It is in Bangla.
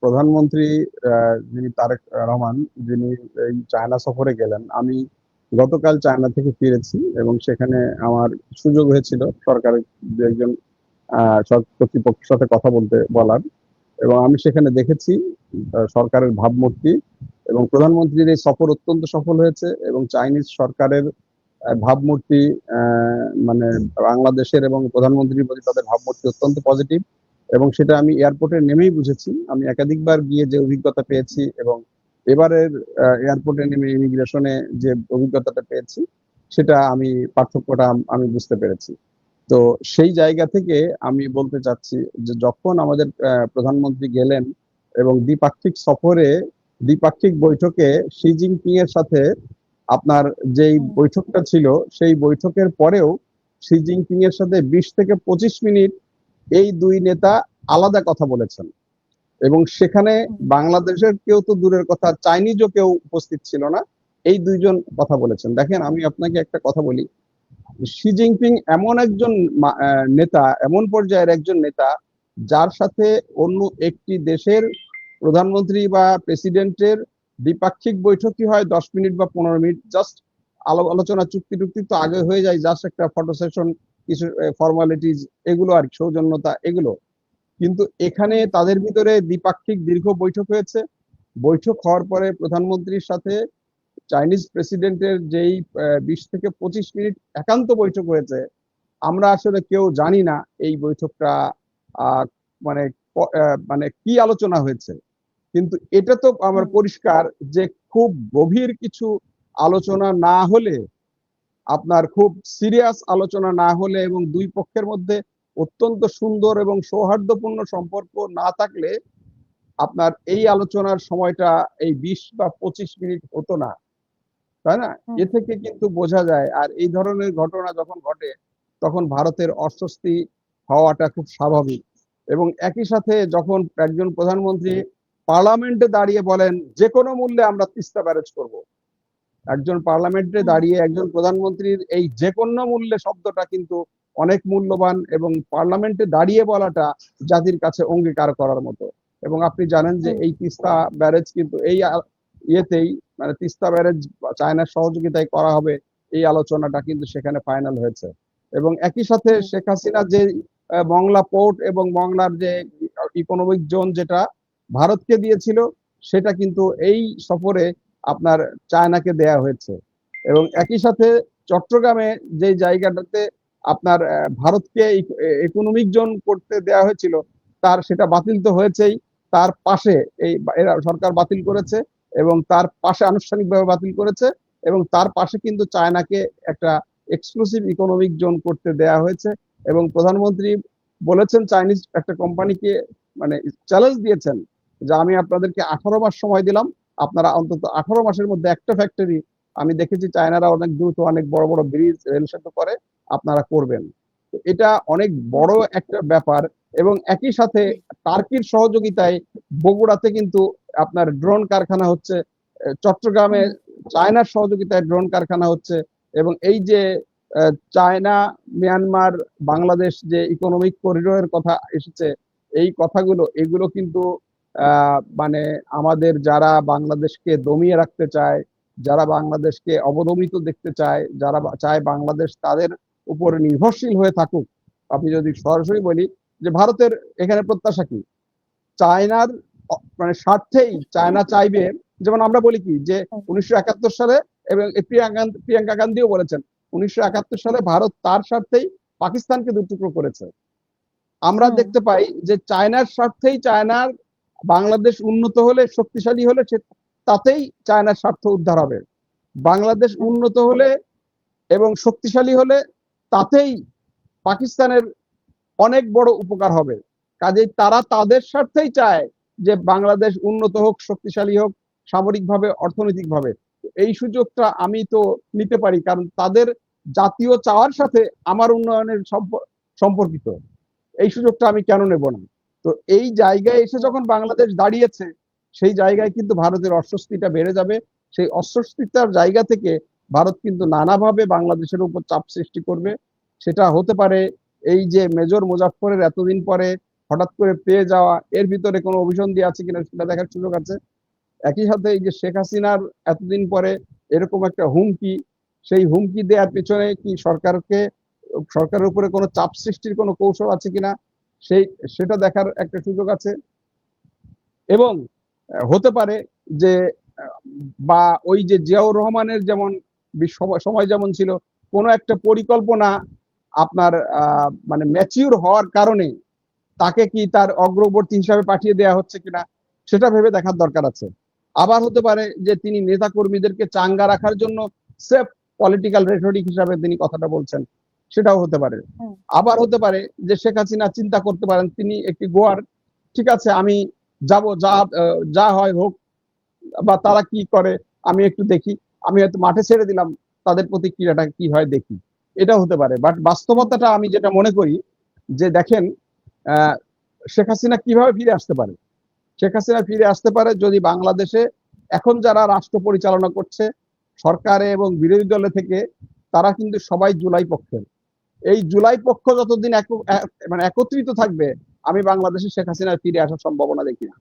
প্রধানমন্ত্রী যিনি তারেক রহমান, যিনি এই চায়না সফরে গেলেন, আমি গতকাল চায়না থেকে ফিরেছি এবং সেখানে আমার সুযোগ হয়েছিল সরকারের দু একজন কর্তৃপক্ষের সাথে কথা বলার। এবং আমি সেখানে দেখেছি সরকারের ভাবমূর্তি, এবং প্রধানমন্ত্রীর এই সফর অত্যন্ত সফল হয়েছে এবং চাইনিজ সরকারের ভাবমূর্তি, মানে বাংলাদেশের এবং প্রধানমন্ত্রীর প্রতি তাদের ভাবমূর্তি অত্যন্ত পজিটিভ, এবং সেটা আমি এয়ারপোর্টে নেমেই বুঝেছি। আমি একাধিকবার গিয়ে যে অভিজ্ঞতা পেয়েছি এবং এবারের এয়ারপোর্টে নেমে ইমিগ্রেশনে যে অভিজ্ঞতাটা পেয়েছি, সেটা পার্থক্যটা আমি বুঝতে পেরেছি। তো সেই জায়গা থেকে আমি বলতে চাচ্ছি যে যখন আমাদের প্রধানমন্ত্রী গেলেন এবং দ্বিপাক্ষিক বৈঠকে শি জিনপিং এর সাথে আপনার যেই বৈঠকটা ছিল, সেই বৈঠকের পরেও শি জিনপিং এর সাথে 20 থেকে 25 মিনিট এই দুই নেতা আলাদা কথা বলেছেন। এবং সেখানে বাংলাদেশের কেউ তো দূরের কথা, চাইনিজও কেউ উপস্থিত ছিল না। এই দুইজন কথা বলেছেন। দেখেন, আমি আপনাকে একটা কথা বলি, শি জিনপিং এমন একজন নেতা, এমন পর্যায়ের একজন নেতা, যার সাথে অন্য একটি দেশের প্রধানমন্ত্রী বা প্রেসিডেন্টের দ্বিপাক্ষিক বৈঠকই হয় 10 মিনিট বা 15 মিনিট, জাস্ট আলোচনা, চুক্তি টুক্তি তো আগে হয়ে যায়, জাস্ট একটা ফটো সেশন, কিছু ফর্মালিটিজ, এগুলো আর সৌজন্যতা, এগুলো। কিন্তু এখানে তাদের ভিতরে দ্বিপাক্ষিক দীর্ঘ বৈঠক হয়েছে। বৈঠক হওয়ার পরে প্রধানমন্ত্রীর সাথে চাইনিজ প্রেসিডেন্টের যেই 20 থেকে 25 মিনিট একান্ত বৈঠক হয়েছে, আমরা আসলে কেউ জানি না এই বৈঠকটা মানে মানে কি আলোচনা হয়েছে। কিন্তু এটা তো আমার পরিষ্কার যে খুব গভীর কিছু আলোচনা না হলে, আপনার খুব সিরিয়াস আলোচনা না হলে এবং দুই পক্ষের মধ্যে অত্যন্ত সুন্দর এবং সৌহার্দ্যপূর্ণ সম্পর্ক না থাকলে আপনার এই আলোচনার সময়টা এই 20 বা 25 মিনিট হতো না, তাই না? এ থেকে কিন্তু বোঝা যায়। আর এই ধরনের ঘটনা যখন ঘটে, তখন ভারতের অস্বস্তি হওয়াটা খুব স্বাভাবিক। এবং একই সাথে যখন একজন প্রধানমন্ত্রী পার্লামেন্টে দাঁড়িয়ে বলেন যে কোনো মূল্যে আমরা তিস্তা ব্যারেজ করব, একজন পার্লামেন্টে দাঁড়িয়ে একজন প্রধানমন্ত্রীর এই যে কোনো মূল্যে শব্দটা কিন্তু অনেক মূল্যবান, এবং পার্লামেন্টে দাঁড়িয়ে বলাটা জাতির কাছে অঙ্গীকার করার মতো। এবং আপনি জানেন যে এই তিস্তা ব্যারেজ কিন্তু এই ইয়েতেই, মানে তিস্তা ব্যারেজ চায়নার সহযোগিতায় করা হবে, এই আলোচনাটা কিন্তু সেখানে ফাইনাল হয়েছে। এবং একই সাথে শেখ হাসিনা যে মংলা পোর্ট এবং মংলার যে ইকোনমিক জোন যেটা ভারতকে দিয়েছিল, সেটা কিন্তু এই সফরে আপনার চায়নাকে দেয়া হয়েছে। এবং একই সাথে চট্টগ্রামে যে জায়গাটাতে আপনার ভারতকে ইকোনমিক জোন করতে দেয়া হয়েছিল, সেটা বাতিল তো হয়েছেই। তার পাশে এরা সরকার বাতিল করেছে এবং তার পাশে আনুষ্ঠানিকভাবে বাতিল করেছে, এবং তার পাশে কিন্তু চায়নাকে একটা এক্সক্লুসিভ ইকোনমিক জোন করতে দেয়া হয়েছে। এবং প্রধানমন্ত্রী বলেছেন, চাইনিজ একটা কোম্পানিকে মানে চ্যালেঞ্জ দিয়েছেন যে আমি আপনাদেরকে 18 মাস সময় দিলাম, আপনারা অন্তত 18 মাসের মধ্যে একটা ফ্যাক্টরি, আমি দেখেছি চায়নারা অনেক দ্রুত অনেক বড় বড় ব্রিজ, রেল সেতু করে, আপনারা করবেন। এটা অনেক বড় একটা ব্যাপার। এবং একই সাথে টার্কির সহযোগিতায় বগুড়াতে কিন্তু আপনার ড্রোন কারখানা হচ্ছে, চট্টগ্রামে চায়নার সহযোগিতায় ড্রোন কারখানা হচ্ছে। এবং এই যে চায়না, মিয়ানমার, বাংলাদেশ যে ইকোনমিক করিডোরের কথা এসেছে, এই কথাগুলো, এগুলো কিন্তু মানে আমাদের যারা বাংলাদেশকে দমিয়ে রাখতে চায়, যারা বাংলাদেশকে অবদমিত দেখতে চায়, যারা চায় বাংলাদেশ তাদের উপর নির্ভরশীল হয়ে থাকুক, আপনি যদি সরাসরি বলি যে ভারতের এখানে প্রত্যাশা কি, চায়নার মানে স্বার্থেই চায়না চাইবে। যেমন আমরা বলি কি যে 1971 সালে, এবং প্রিয়াঙ্কা গান্ধীও বলেছেন, 1971 সালে ভারত তার স্বার্থেই পাকিস্তানকে দুটুকরো করেছে। আমরা দেখতে পাই যে চায়নার স্বার্থেই, চায়নার বাংলাদেশ উন্নত হলে, শক্তিশালী হলে, তাতেই চায়নার স্বার্থ উদ্ধার হবে। বাংলাদেশ উন্নত হলে এবং শক্তিশালী হলে তাতেই পাকিস্তানের অনেক বড় উপকার হবে। কাজেই তারা তাদের স্বার্থেই চায় যে বাংলাদেশ উন্নত হোক, শক্তিশালী হোক, সামরিকভাবে, অর্থনৈতিকভাবে। এই সুযোগটা আমি তো নিতে পারি, কারণ তাদের জাতীয় চাওয়ার সাথে আমার উন্নয়নের সম্পর্কিত। এই সুযোগটা আমি কেন নেব না? তো এই জায়গায় এসে যখন বাংলাদেশ দাঁড়িয়েছে, সেই জায়গায় কিন্তু ভারতের অস্বস্তিটা বেড়ে যাবে। সেই অস্বস্তিতার জায়গা থেকে ভারত কিন্তু নানাভাবে বাংলাদেশের উপর চাপ সৃষ্টি করবে। সেটা হতে পারে এই যে মেজর মুজাফফরের এতদিন পরে হঠাৎ করে পেয়ে যাওয়া, এর ভিতরে কোনো অভিসন্ধি আছে কিনা সেটা দেখার সুযোগ আছে। একই সাথে এই যে শেখ হাসিনার এতদিন পরে এরকম একটা হুমকি, সেই হুমকি দেওয়ার পেছনে কি সরকারের উপরে কোনো চাপ সৃষ্টির কোনো কৌশল আছে কিনা সেটা দেখার একটা সুযোগ আছে। এবং হতে পারে যে বা ওই যে জিয়াউর রহমানের যেমন সময় যেমন ছিল, কোনো একটা পরিকল্পনা আপনার মানে ম্যাচিউর হওয়ার কারণে তাকে কি তার অগ্রবর্তী হিসাবে পাঠিয়ে দেওয়া হচ্ছে কিনা সেটা ভেবে দেখার দরকার আছে। আবার হতে পারে যে তিনি নেতা কর্মীদেরকে চাঙ্গা রাখার জন্য সেফ পলিটিক্যাল রেটরিক হিসাবে তিনি কথাটা বলছেন, সেটাও হতে পারে। আবার হতে পারে যে শেখ হাসিনা চিন্তা করতে পারেন তিনি একটি গোয়ার, ঠিক আছে আমি যাব, যা হয় হোক, বা তারা কি করে আমি একটু দেখি, আমি হয়তো মাঠে ছেড়ে দিলাম, তাদের প্রতিক্রিয়াটা কি হয় দেখি, এটা হতে পারে। বাট বাস্তবতাটা আমি যেটা মনে করি যে দেখেন শেখ হাসিনা কিভাবে ফিরে আসতে পারে। শেখ হাসিনা ফিরে আসতে পারে যদি বাংলাদেশে এখন যারা রাষ্ট্র পরিচালনা করছে, সরকারে এবং বিরোধী দলে থেকে, তারা কিন্তু সবাই জুলাই পক্ষের। এই জুলাই পক্ষ যতদিন মানে একত্রিত থাকবে, আমি বাংলাদেশে শেখ হাসিনার ফিরে আসার সম্ভাবনা দেখি না।